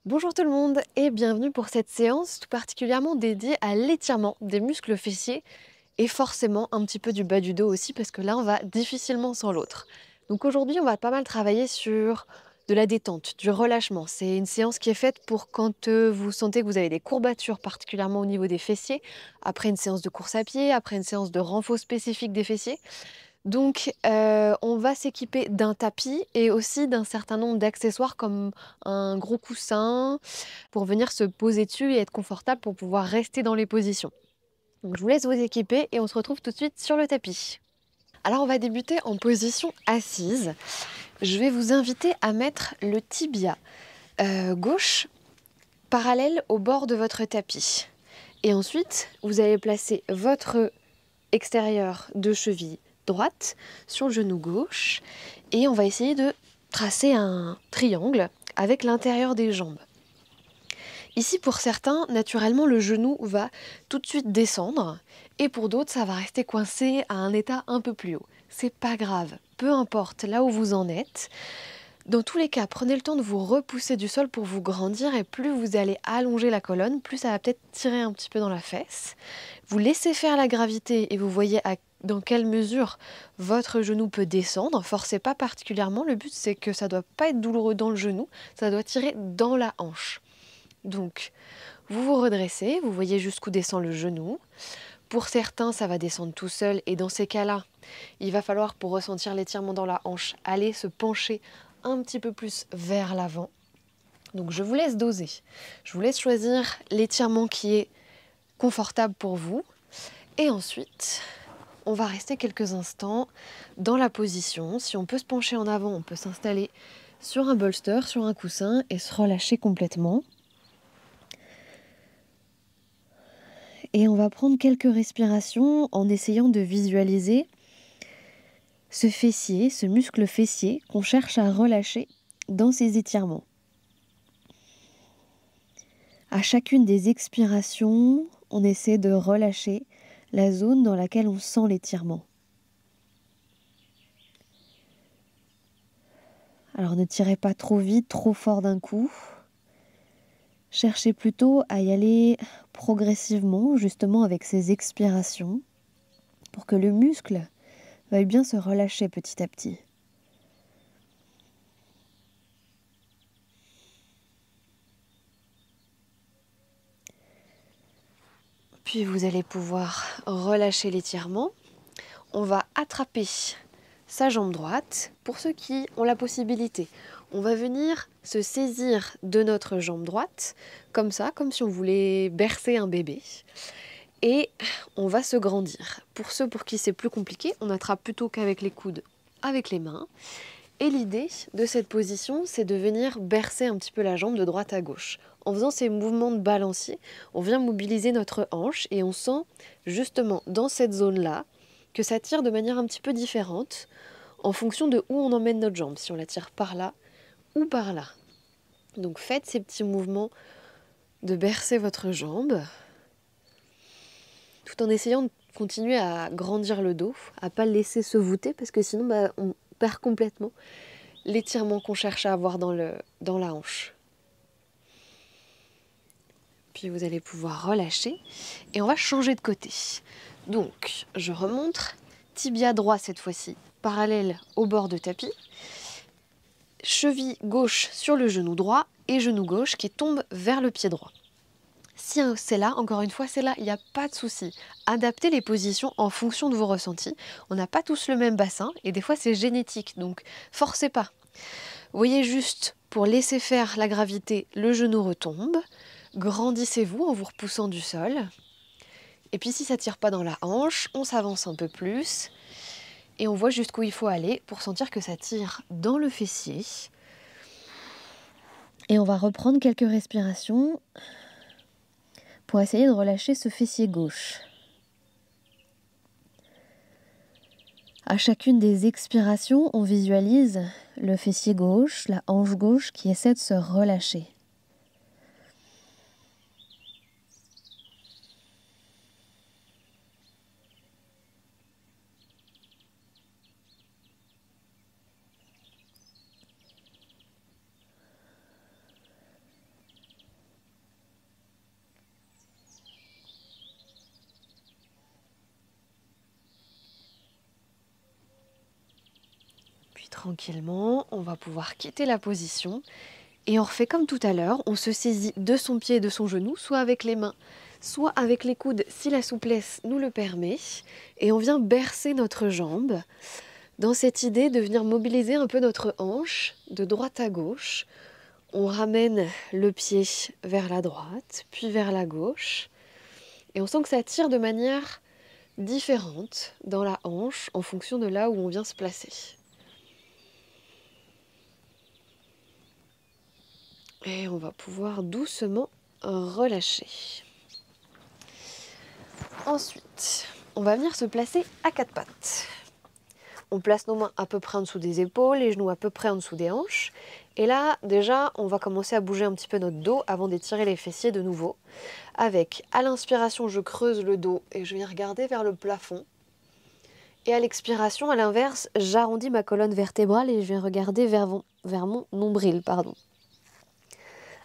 Bonjour tout le monde et bienvenue pour cette séance tout particulièrement dédiée à l'étirement des muscles fessiers et forcément un petit peu du bas du dos aussi parce que là on va difficilement sans l'autre. Donc aujourd'hui on va pas mal travailler sur de la détente, du relâchement. C'est une séance qui est faite pour quand vous sentez que vous avez des courbatures particulièrement au niveau des fessiers, après une séance de course à pied, après une séance de renfort spécifique des fessiers. Donc, on va s'équiper d'un tapis et aussi d'un certain nombre d'accessoires comme un gros coussin pour venir se poser dessus et être confortable pour pouvoir rester dans les positions. Donc je vous laisse vous équiper et on se retrouve tout de suite sur le tapis. Alors on va débuter en position assise. Je vais vous inviter à mettre le tibia gauche parallèle au bord de votre tapis. Et ensuite, vous allez placer votre extérieur de cheville droite sur le genou gauche et on va essayer de tracer un triangle avec l'intérieur des jambes. Ici pour certains, naturellement le genou va tout de suite descendre et pour d'autres ça va rester coincé à un état un peu plus haut. C'est pas grave, peu importe là où vous en êtes. Dans tous les cas, prenez le temps de vous repousser du sol pour vous grandir et plus vous allez allonger la colonne, plus ça va peut-être tirer un petit peu dans la fesse. Vous laissez faire la gravité et vous voyez dans quelle mesure votre genou peut descendre. Forcez pas particulièrement, le but c'est que ça doit pas être douloureux dans le genou, ça doit tirer dans la hanche. Donc, vous vous redressez, vous voyez jusqu'où descend le genou. Pour certains, ça va descendre tout seul et dans ces cas-là, il va falloir, pour ressentir l'étirement dans la hanche, aller se pencher un petit peu plus vers l'avant. Donc je vous laisse doser. Je vous laisse choisir l'étirement qui est confortable pour vous. Et ensuite, on va rester quelques instants dans la position. Si on peut se pencher en avant, on peut s'installer sur un bolster, sur un coussin et se relâcher complètement. Et on va prendre quelques respirations en essayant de visualiser ce fessier, ce muscle fessier qu'on cherche à relâcher dans ces étirements. À chacune des expirations, on essaie de relâcher la zone dans laquelle on sent l'étirement. Alors ne tirez pas trop vite, trop fort d'un coup. Cherchez plutôt à y aller progressivement, justement avec ces expirations, pour que le muscle veuille bien se relâcher petit à petit. Puis vous allez pouvoir relâcher l'étirement. On va attraper sa jambe droite. Pour ceux qui ont la possibilité, on va venir se saisir de notre jambe droite, comme ça, comme si on voulait bercer un bébé. Et on va se grandir. Pour ceux pour qui c'est plus compliqué, on attrape plutôt qu'avec les coudes, avec les mains. Et l'idée de cette position, c'est de venir bercer un petit peu la jambe de droite à gauche. En faisant ces mouvements de balancier, on vient mobiliser notre hanche et on sent justement dans cette zone-là que ça tire de manière un petit peu différente en fonction de où on emmène notre jambe, si on la tire par là ou par là. Donc faites ces petits mouvements de bercer votre jambe tout en essayant de continuer à grandir le dos, à pas le laisser se voûter parce que sinon on perd complètement l'étirement qu'on cherche à avoir dans la hanche. Puis vous allez pouvoir relâcher et on va changer de côté. Donc je remonte, tibia droit cette fois-ci, parallèle au bord de tapis, cheville gauche sur le genou droit et genou gauche qui tombe vers le pied droit. Si c'est là, encore une fois, c'est là, il n'y a pas de souci. Adaptez les positions en fonction de vos ressentis. On n'a pas tous le même bassin et des fois c'est génétique, donc forcez pas. Voyez juste, pour laisser faire la gravité, le genou retombe. Grandissez-vous en vous repoussant du sol. Et puis si ça ne tire pas dans la hanche, on s'avance un peu plus. Et on voit jusqu'où il faut aller pour sentir que ça tire dans le fessier. Et on va reprendre quelques respirations pour essayer de relâcher ce fessier gauche. À chacune des expirations, on visualise le fessier gauche, la hanche gauche qui essaie de se relâcher. tranquillement, on va pouvoir quitter la position et on refait comme tout à l'heure, on se saisit de son pied et de son genou, soit avec les mains, soit avec les coudes si la souplesse nous le permet, et on vient bercer notre jambe dans cette idée de venir mobiliser un peu notre hanche de droite à gauche. On ramène le pied vers la droite, puis vers la gauche, et on sent que ça tire de manière différente dans la hanche en fonction de là où on vient se placer. Et on va pouvoir doucement relâcher. Ensuite, on va venir se placer à quatre pattes. On place nos mains à peu près en dessous des épaules, les genoux à peu près en dessous des hanches. Et là, déjà, on va commencer à bouger un petit peu notre dos avant d'étirer les fessiers de nouveau. Avec, à l'inspiration, je creuse le dos et je viens regarder vers le plafond. Et à l'expiration, à l'inverse, j'arrondis ma colonne vertébrale et je viens regarder vers mon nombril.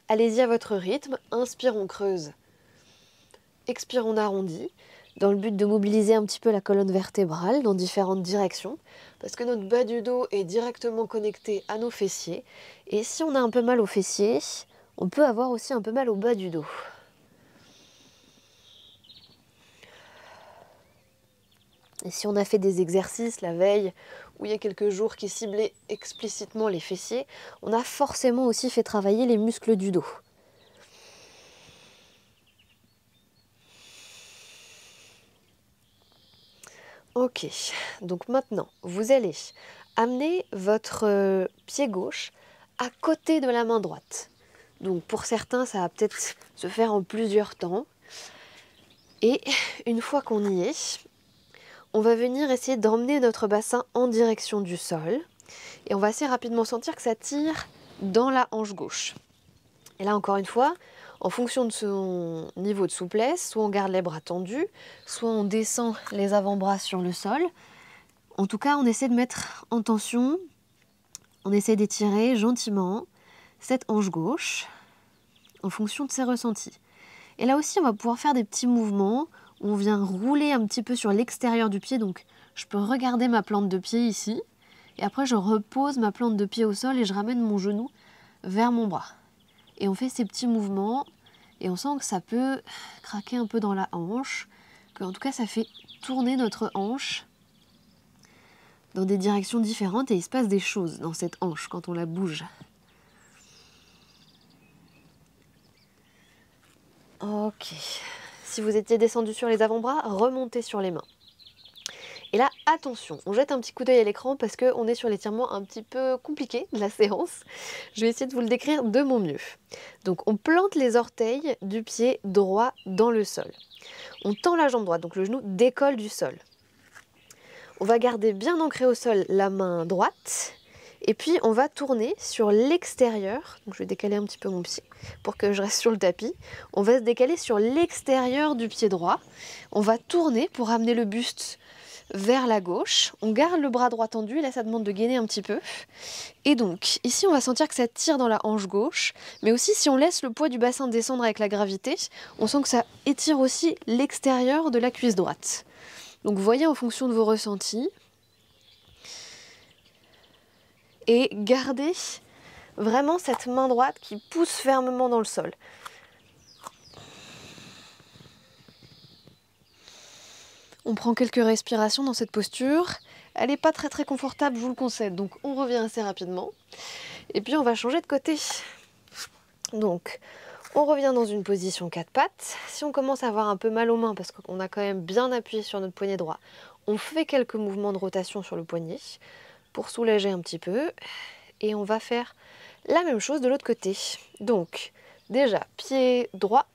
Allez-y à votre rythme. Inspire, on creuse. Expire, on arrondit. Dans le but de mobiliser un petit peu la colonne vertébrale dans différentes directions. Parce que notre bas du dos est directement connecté à nos fessiers. Et si on a un peu mal aux fessiers, on peut avoir aussi un peu mal au bas du dos. Et si on a fait des exercices la veille ou il y a quelques jours qui ciblaient explicitement les fessiers, on a forcément aussi fait travailler les muscles du dos. Ok, donc maintenant, vous allez amener votre pied gauche à côté de la main droite. Donc pour certains, ça va peut-être se faire en plusieurs temps. Et une fois qu'on y est, on va venir essayer d'emmener notre bassin en direction du sol. Et on va assez rapidement sentir que ça tire dans la hanche gauche. Et là, encore une fois, en fonction de son niveau de souplesse, soit on garde les bras tendus, soit on descend les avant-bras sur le sol. En tout cas, on essaie de mettre en tension, on essaie d'étirer gentiment cette hanche gauche en fonction de ses ressentis. Et là aussi, on va pouvoir faire des petits mouvements où on vient rouler un petit peu sur l'extérieur du pied. Donc, je peux regarder ma plante de pied ici. Et après, je repose ma plante de pied au sol et je ramène mon genou vers mon bras. Et on fait ces petits mouvements et on sent que ça peut craquer un peu dans la hanche. En tout cas, ça fait tourner notre hanche dans des directions différentes et il se passe des choses dans cette hanche quand on la bouge. Ok. Si vous étiez descendu sur les avant-bras, remontez sur les mains. Et là, attention, on jette un petit coup d'œil à l'écran parce qu'on est sur l'étirement un petit peu compliqué de la séance. Je vais essayer de vous le décrire de mon mieux. Donc on plante les orteils du pied droit dans le sol. On tend la jambe droite, donc le genou décolle du sol. On va garder bien ancré au sol la main droite. Et puis on va tourner sur l'extérieur. Donc je vais décaler un petit peu mon pied pour que je reste sur le tapis. On va se décaler sur l'extérieur du pied droit. On va tourner pour amener le buste vers la gauche. On garde le bras droit tendu. Là, ça demande de gainer un petit peu. Et donc, ici, on va sentir que ça tire dans la hanche gauche. Mais aussi, si on laisse le poids du bassin descendre avec la gravité, on sent que ça étire aussi l'extérieur de la cuisse droite. Donc, voyez en fonction de vos ressentis. Et gardez vraiment cette main droite qui pousse fermement dans le sol. On prend quelques respirations dans cette posture. Elle n'est pas très confortable, je vous le concède, donc on revient assez rapidement. Et puis on va changer de côté. Donc on revient dans une position quatre pattes. Si on commence à avoir un peu mal aux mains, parce qu'on a quand même bien appuyé sur notre poignet droit, on fait quelques mouvements de rotation sur le poignet pour soulager un petit peu. Et on va faire la même chose de l'autre côté. Donc déjà, pied droit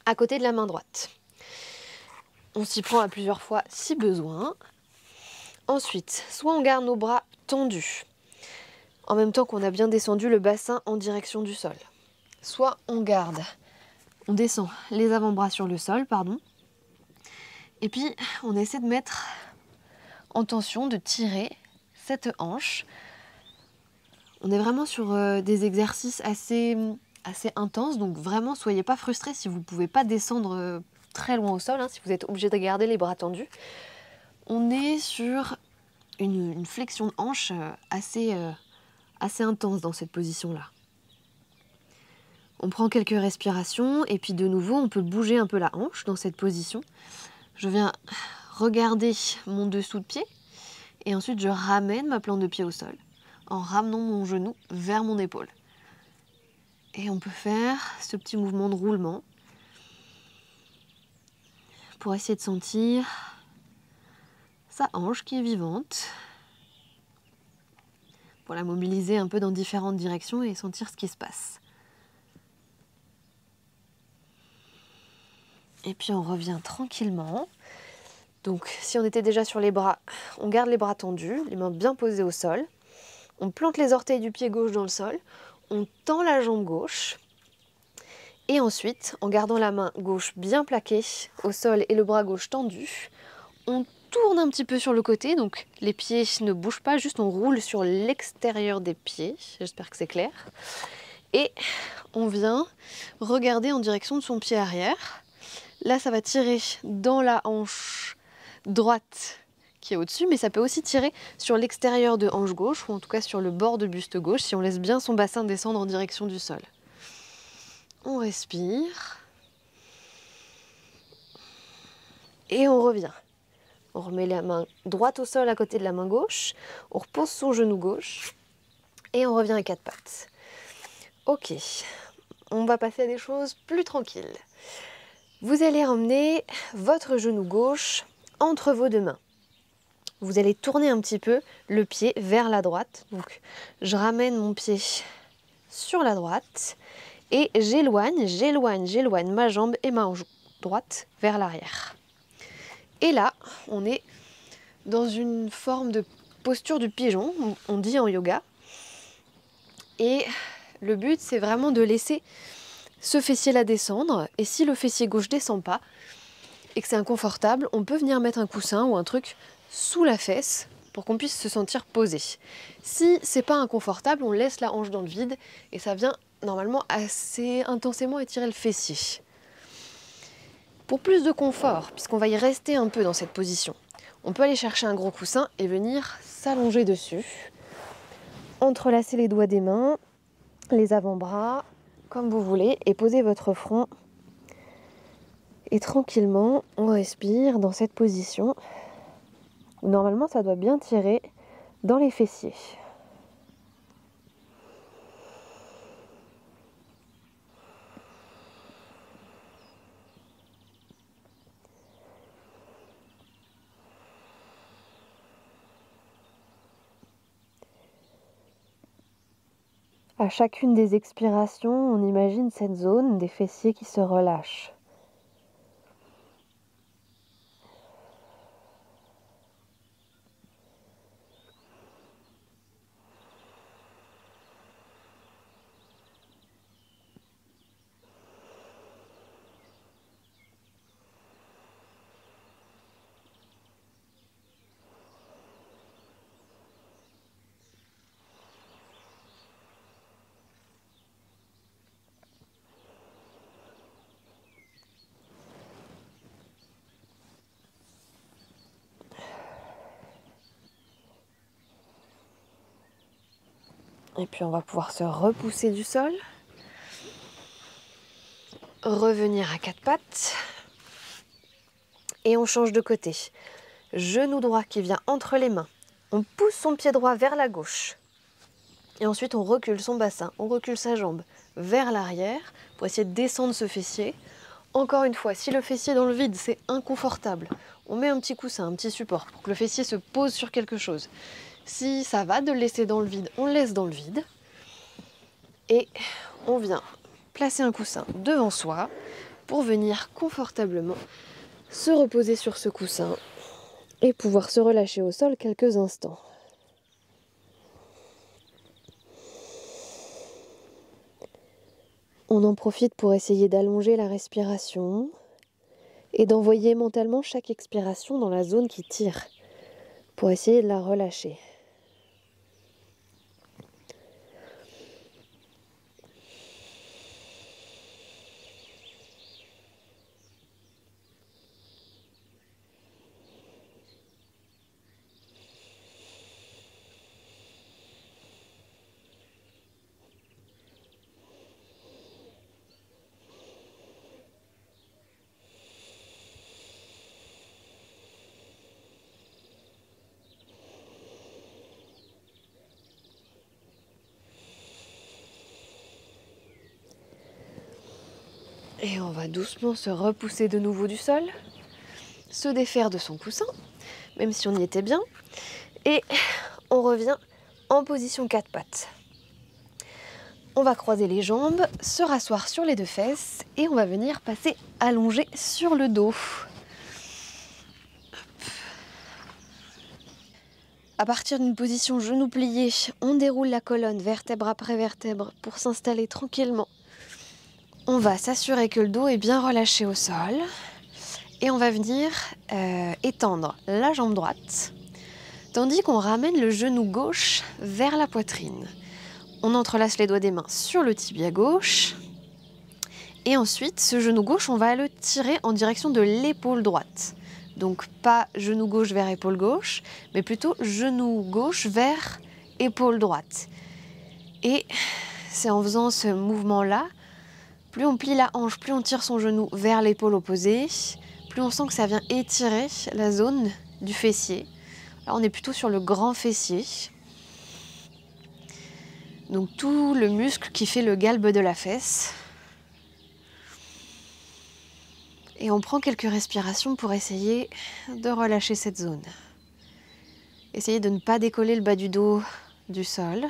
à côté de la main droite. On s'y prend à plusieurs fois si besoin. Ensuite, soit on garde nos bras tendus, en même temps qu'on a bien descendu le bassin en direction du sol. Soit on descend les avant-bras sur le sol, et puis on essaie de mettre en tension, de tirer cette hanche. On est vraiment sur des exercices assez intenses, donc vraiment soyez pas frustrés si vous ne pouvez pas descendre très loin au sol, si vous êtes obligé de garder les bras tendus. On est sur une flexion de hanche assez intense dans cette position-là. On prend quelques respirations et puis de nouveau, on peut bouger un peu la hanche dans cette position. Je viens regarder mon dessous de pied et ensuite je ramène ma plante de pied au sol en ramenant mon genou vers mon épaule. Et on peut faire ce petit mouvement de roulement pour essayer de sentir sa hanche qui est vivante, pour la mobiliser un peu dans différentes directions et sentir ce qui se passe. Et puis on revient tranquillement. Donc si on était déjà sur les bras, on garde les bras tendus, les mains bien posées au sol. On plante les orteils du pied gauche dans le sol. On tend la jambe gauche. Et ensuite, en gardant la main gauche bien plaquée au sol et le bras gauche tendu, on tourne un petit peu sur le côté. Donc les pieds ne bougent pas, juste on roule sur l'extérieur des pieds. J'espère que c'est clair. Et on vient regarder en direction de son pied arrière. Là, ça va tirer dans la hanche droite qui est au-dessus, mais ça peut aussi tirer sur l'extérieur de hanche gauche, ou en tout cas sur le bord de buste gauche, si on laisse bien son bassin descendre en direction du sol. On respire. Et on revient. On remet la main droite au sol à côté de la main gauche, on repose son genou gauche, et on revient à quatre pattes. Ok, on va passer à des choses plus tranquilles. Vous allez emmener votre genou gauche entre vos deux mains. Vous allez tourner un petit peu le pied vers la droite. Donc, je ramène mon pied sur la droite et j'éloigne ma jambe et ma hanche droite vers l'arrière. Et là, on est dans une forme de posture du pigeon, on dit en yoga. Et le but, c'est vraiment de laisser ce fessier-là descendre. Et si le fessier gauche ne descend pas et que c'est inconfortable, on peut venir mettre un coussin ou un truc sous la fesse pour qu'on puisse se sentir posé. Si c'est pas inconfortable, on laisse la hanche dans le vide et ça vient normalement assez intensément étirer le fessier. Pour plus de confort, puisqu'on va y rester un peu dans cette position, on peut aller chercher un gros coussin et venir s'allonger dessus, entrelacer les doigts des mains, les avant-bras, comme vous voulez, et poser votre front. Et tranquillement, on respire dans cette position où normalement ça doit bien tirer dans les fessiers. À chacune des expirations, on imagine cette zone des fessiers qui se relâche. Et puis on va pouvoir se repousser du sol. Revenir à quatre pattes. Et on change de côté. Genou droit qui vient entre les mains. On pousse son pied droit vers la gauche. Et ensuite on recule son bassin, on recule sa jambe vers l'arrière pour essayer de descendre ce fessier. Encore une fois, si le fessier est dans le vide, c'est inconfortable. On met un petit coussin, un petit support pour que le fessier se pose sur quelque chose. Si ça va de le laisser dans le vide, on le laisse dans le vide. Et on vient placer un coussin devant soi pour venir confortablement se reposer sur ce coussin et pouvoir se relâcher au sol quelques instants. On en profite pour essayer d'allonger la respiration et d'envoyer mentalement chaque expiration dans la zone qui tire pour essayer de la relâcher. Et on va doucement se repousser de nouveau du sol, se défaire de son coussin, même si on y était bien. Et on revient en position 4 pattes. On va croiser les jambes, se rasseoir sur les deux fesses et on va venir passer allongé sur le dos. À partir d'une position genou plié, on déroule la colonne vertèbre après vertèbre pour s'installer tranquillement. On va s'assurer que le dos est bien relâché au sol et on va venir étendre la jambe droite, tandis qu'on ramène le genou gauche vers la poitrine. On entrelace les doigts des mains sur le tibia gauche et ensuite ce genou gauche, on va le tirer en direction de l'épaule droite. Donc pas genou gauche vers épaule gauche, mais plutôt genou gauche vers épaule droite. Et c'est en faisant ce mouvement-là, plus on plie la hanche, plus on tire son genou vers l'épaule opposée, plus on sent que ça vient étirer la zone du fessier. Là, on est plutôt sur le grand fessier. Donc tout le muscle qui fait le galbe de la fesse. Et on prend quelques respirations pour essayer de relâcher cette zone. Essayez de ne pas décoller le bas du dos du sol.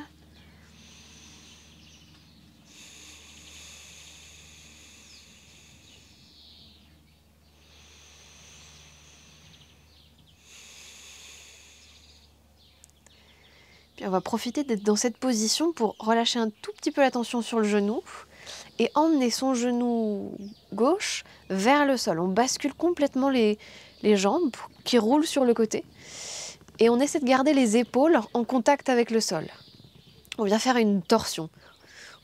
Puis on va profiter d'être dans cette position pour relâcher un tout petit peu la tension sur le genou et emmener son genou gauche vers le sol. On bascule complètement les jambes qui roulent sur le côté et on essaie de garder les épaules en contact avec le sol. On vient faire une torsion.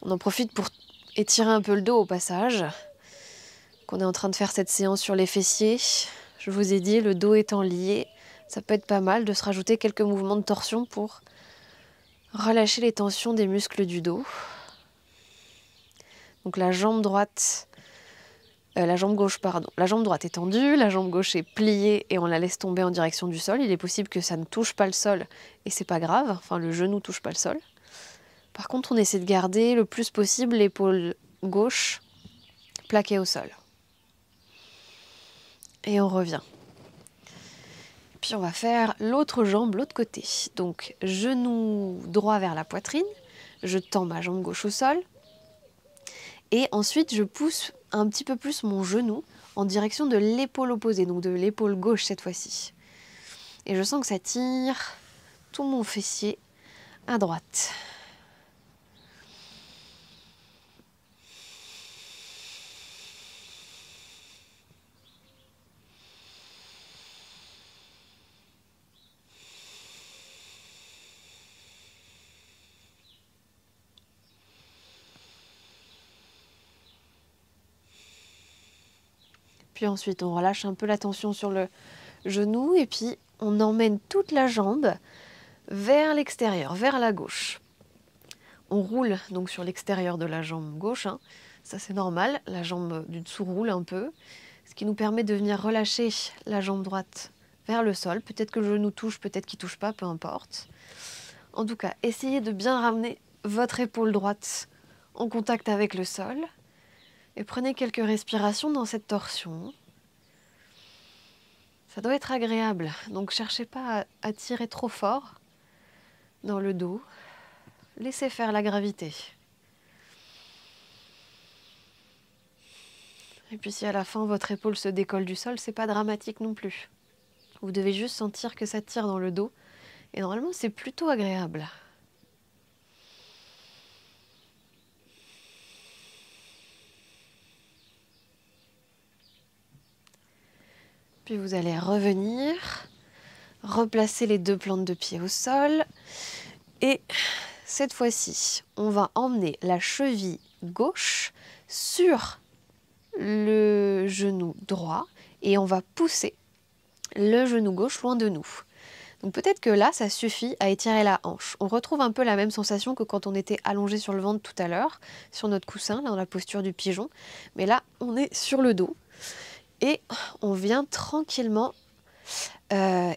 On en profite pour étirer un peu le dos au passage, qu'on est en train de faire cette séance sur les fessiers. Je vous ai dit, le dos étant lié, ça peut être pas mal de se rajouter quelques mouvements de torsion pour relâcher les tensions des muscles du dos. Donc la jambe droite, la jambe gauche, pardon. La jambe droite est tendue, la jambe gauche est pliée et on la laisse tomber en direction du sol. Il est possible que ça ne touche pas le sol et c'est pas grave, enfin le genou ne touche pas le sol. Par contre, on essaie de garder le plus possible l'épaule gauche plaquée au sol. Et on revient. Puis on va faire l'autre jambe, l'autre côté. Donc genou droit vers la poitrine, je tends ma jambe gauche au sol. Et ensuite, je pousse un petit peu plus mon genou en direction de l'épaule opposée, donc de l'épaule gauche cette fois-ci. Et je sens que ça tire tout mon fessier à droite. Puis ensuite, on relâche un peu la tension sur le genou et puis on emmène toute la jambe vers l'extérieur, vers la gauche. On roule donc sur l'extérieur de la jambe gauche, hein. Ça c'est normal, la jambe du dessous roule un peu, ce qui nous permet de venir relâcher la jambe droite vers le sol. Peut-être que le genou touche, peut-être qu'il ne touche pas, peu importe. En tout cas, essayez de bien ramener votre épaule droite en contact avec le sol. Et prenez quelques respirations dans cette torsion. Ça doit être agréable, donc cherchez pas à tirer trop fort dans le dos. Laissez faire la gravité. Et puis si à la fin votre épaule se décolle du sol, c'est pas dramatique non plus. Vous devez juste sentir que ça tire dans le dos. Et normalement, c'est plutôt agréable. Puis vous allez revenir, replacer les deux plantes de pied au sol. Et cette fois-ci, on va emmener la cheville gauche sur le genou droit et on va pousser le genou gauche loin de nous. Donc peut-être que là, ça suffit à étirer la hanche. On retrouve un peu la même sensation que quand on était allongé sur le ventre tout à l'heure, sur notre coussin, là, dans la posture du pigeon. Mais là, on est sur le dos. Et on vient tranquillement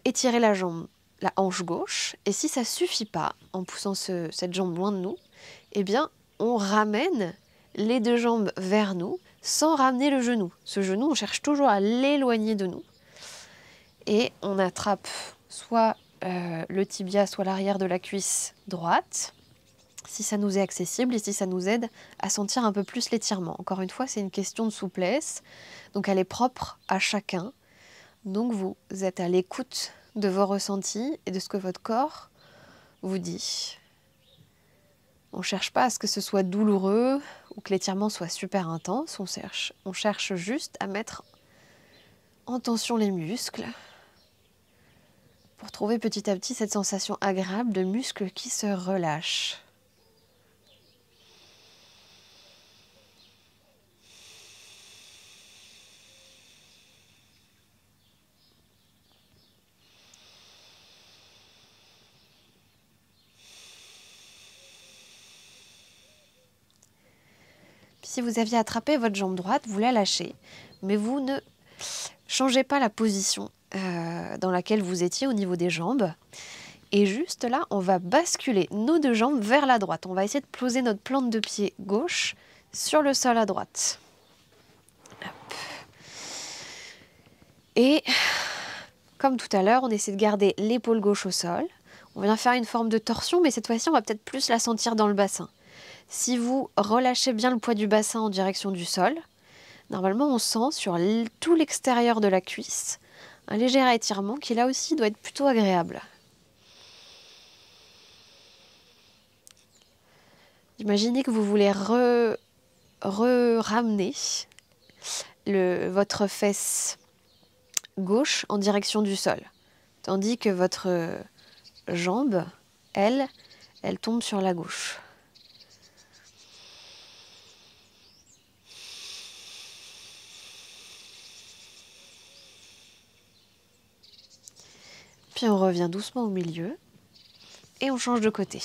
étirer la jambe, la hanche gauche. Et si ça ne suffit pas, en poussant cette jambe loin de nous, eh bien, on ramène les deux jambes vers nous sans ramener le genou. Ce genou, on cherche toujours à l'éloigner de nous. Et on attrape soit le tibia, soit l'arrière de la cuisse droite, si ça nous est accessible et si ça nous aide à sentir un peu plus l'étirement. Encore une fois, c'est une question de souplesse, donc elle est propre à chacun. Donc vous êtes à l'écoute de vos ressentis et de ce que votre corps vous dit. On ne cherche pas à ce que ce soit douloureux ou que l'étirement soit super intense, on cherche juste à mettre en tension les muscles pour trouver petit à petit cette sensation agréable de muscles qui se relâchent. Puis si vous aviez attrapé votre jambe droite, vous la lâchez, mais vous ne changez pas la position dans laquelle vous étiez au niveau des jambes. Et juste là, on va basculer nos deux jambes vers la droite. On va essayer de poser notre plante de pied gauche sur le sol à droite. Hop. Et comme tout à l'heure, on essaie de garder l'épaule gauche au sol. On vient faire une forme de torsion, mais cette fois-ci, on va peut-être plus la sentir dans le bassin. Si vous relâchez bien le poids du bassin en direction du sol, normalement, on sent sur tout l'extérieur de la cuisse un léger étirement qui, là aussi, doit être plutôt agréable. Imaginez que vous voulez ramener votre fesse gauche en direction du sol, tandis que votre jambe, elle tombe sur la gauche. Puis on revient doucement au milieu et on change de côté.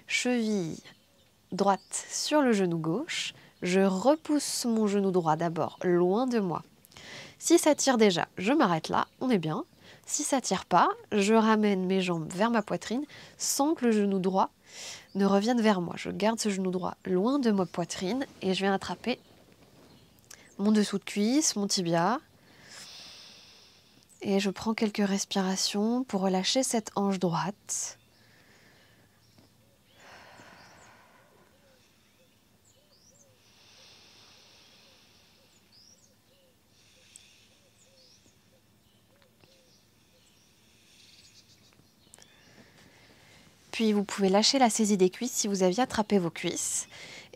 Cheville droite sur le genou gauche. Je repousse mon genou droit d'abord loin de moi. Si ça tire déjà, je m'arrête là, on est bien. Si ça tire pas, je ramène mes jambes vers ma poitrine sans que le genou droit ne revienne vers moi. Je garde ce genou droit loin de ma poitrine et je viens attraper mon dessous de cuisse, mon tibia. Et je prends quelques respirations pour relâcher cette hanche droite. Puis vous pouvez lâcher la saisie des cuisses si vous aviez attrapé vos cuisses.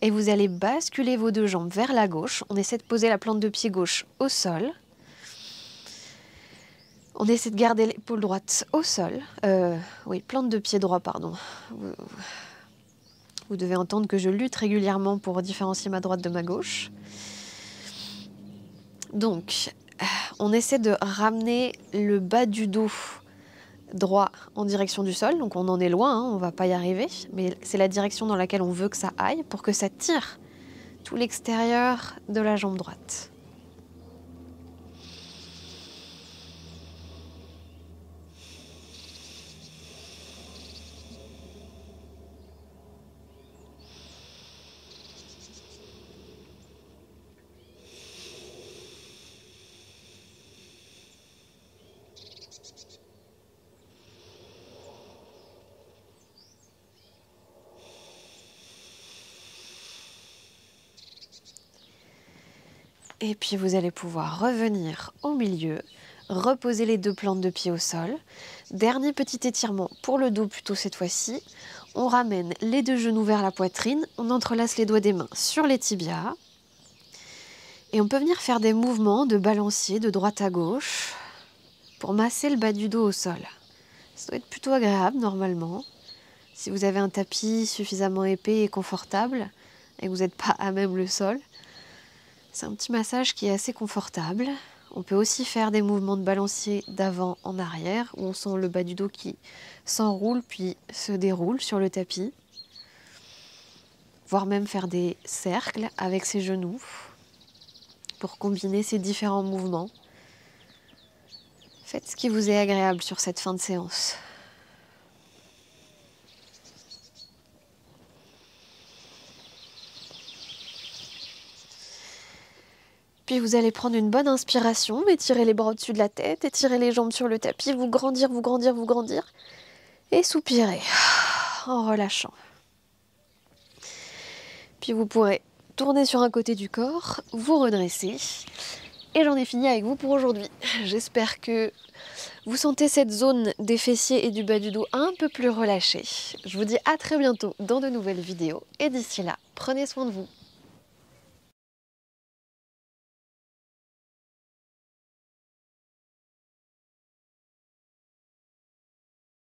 Et vous allez basculer vos deux jambes vers la gauche. On essaie de poser la plante de pied gauche au sol. On essaie de garder l'épaule droite au sol. Oui, plante de pied droit, pardon. Vous devez entendre que je lutte régulièrement pour différencier ma droite de ma gauche. Donc, on essaie de ramener le bas du dos droit en direction du sol. Donc on en est loin, on ne va pas y arriver. Mais c'est la direction dans laquelle on veut que ça aille pour que ça tire tout l'extérieur de la jambe droite. Et puis vous allez pouvoir revenir au milieu, reposer les deux plantes de pied au sol. Dernier petit étirement pour le dos plutôt cette fois-ci. On ramène les deux genoux vers la poitrine, on entrelace les doigts des mains sur les tibias. Et on peut venir faire des mouvements de balancier de droite à gauche pour masser le bas du dos au sol. Ça doit être plutôt agréable normalement. Si vous avez un tapis suffisamment épais et confortable et que vous n'êtes pas à même le sol, c'est un petit massage qui est assez confortable. On peut aussi faire des mouvements de balancier d'avant en arrière, où on sent le bas du dos qui s'enroule puis se déroule sur le tapis. Voire même faire des cercles avec ses genoux pour combiner ces différents mouvements. Faites ce qui vous est agréable sur cette fin de séance. Puis vous allez prendre une bonne inspiration, étirer les bras au-dessus de la tête, étirer les jambes sur le tapis, vous grandir, vous grandir, vous grandir. Et soupirer en relâchant. Puis vous pourrez tourner sur un côté du corps, vous redresser. Et j'en ai fini avec vous pour aujourd'hui. J'espère que vous sentez cette zone des fessiers et du bas du dos un peu plus relâchée. Je vous dis à très bientôt dans de nouvelles vidéos. Et d'ici là, prenez soin de vous.